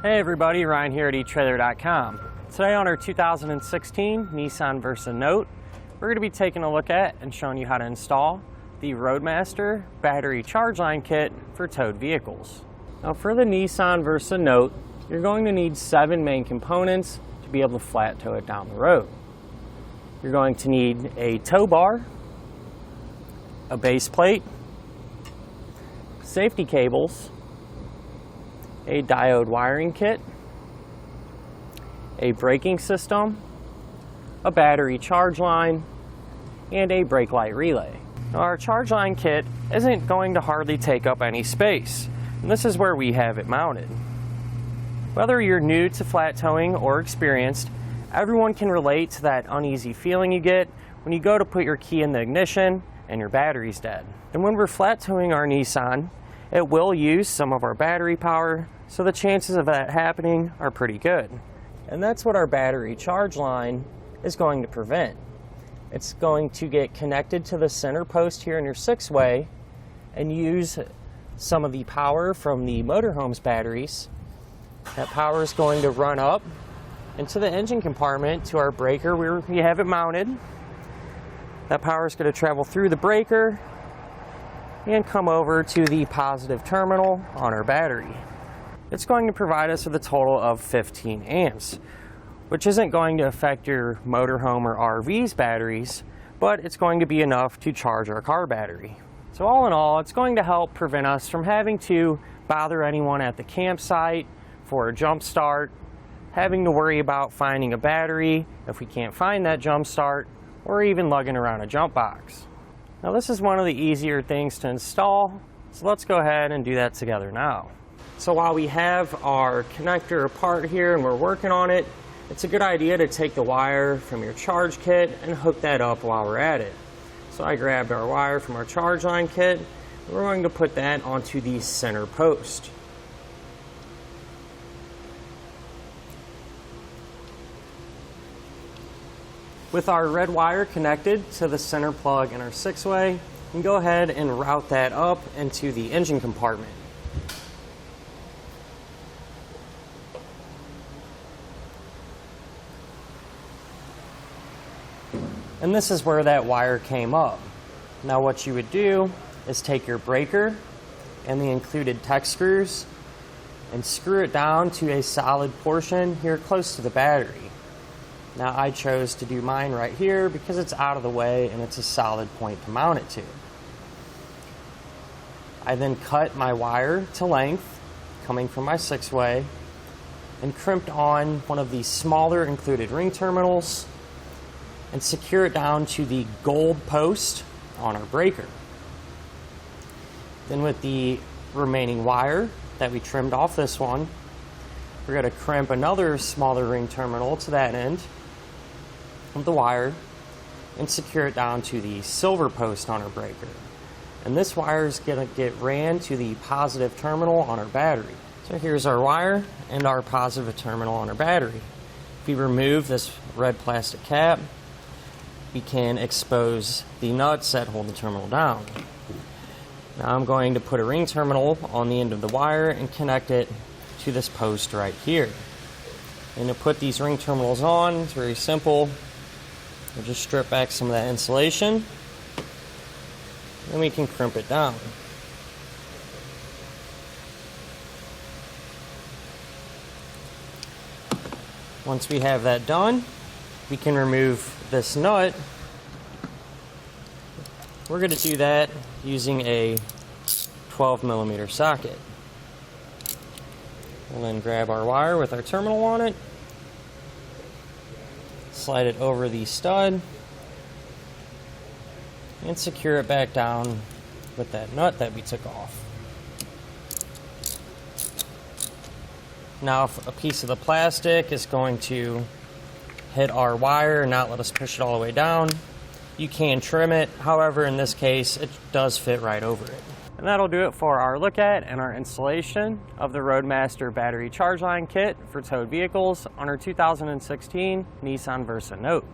Hey everybody, Ryan here at eTrailer.com. Today on our 2016 Nissan Versa Note, we're going to be taking a look at and showing you how to install the Roadmaster battery charge line kit for towed vehicles. Now for the Nissan Versa Note, you're going to need 7 main components to be able to flat tow it down the road. You're going to need a tow bar, a base plate, safety cables, a diode wiring kit, a braking system, a battery charge line, and a brake light relay. Now, our charge line kit isn't going to hardly take up any space, and this is where we have it mounted. Whether you're new to flat towing or experienced, everyone can relate to that uneasy feeling you get when you go to put your key in the ignition and your battery's dead. And when we're flat towing our Nissan, it will use some of our battery power, so the chances of that happening are pretty good. And that's what our battery charge line is going to prevent. It's going to get connected to the center post here in your 6-way and use some of the power from the motorhome's batteries. That power is going to run up into the engine compartment to our breaker where we have it mounted. That power is going to travel through the breaker and come over to the positive terminal on our battery. It's going to provide us with a total of 15 amps, which isn't going to affect your motorhome or RV's batteries, but it's going to be enough to charge our car battery. So all in all, it's going to help prevent us from having to bother anyone at the campsite for a jump start, having to worry about finding a battery if we can't find that jump start, or even lugging around a jump box. Now this is one of the easier things to install, so let's go ahead and do that together now. So while we have our connector apart here and we're working on it, it's a good idea to take the wire from your charge kit and hook that up while we're at it. So I grabbed our wire from our charge line kit, and we're going to put that onto the center post. With our red wire connected to the center plug in our 6-way, you can go ahead and route that up into the engine compartment. And this is where that wire came up. Now what you would do is take your breaker and the included tech screws and screw it down to a solid portion here close to the battery. Now I chose to do mine right here because it's out of the way and it's a solid point to mount it to. I then cut my wire to length coming from my 6-way and crimped on one of the smaller included ring terminals and secure it down to the gold post on our breaker. Then with the remaining wire that we trimmed off this one, we're going to crimp another smaller ring terminal to that end of the wire and secure it down to the silver post on our breaker. And this wire is going to get ran to the positive terminal on our battery. So here's our wire and our positive terminal on our battery. If we remove this red plastic cap, we can expose the nuts that hold the terminal down. Now I'm going to put a ring terminal on the end of the wire and connect it to this post right here. And to put these ring terminals on, it's very simple. We'll just strip back some of that insulation and we can crimp it down. Once we have that done, we can remove this nut. We're going to do that using a 12mm socket. We'll then grab our wire with our terminal on it, slide it over the stud, and secure it back down with that nut that we took off. Now if a piece of the plastic is going to hit our wire and not let us push it all the way down, you can trim it. However, in this case, it does fit right over it. And that'll do it for our look at and our installation of the Roadmaster battery charge line kit for towed vehicles on our 2016 Nissan Versa Note.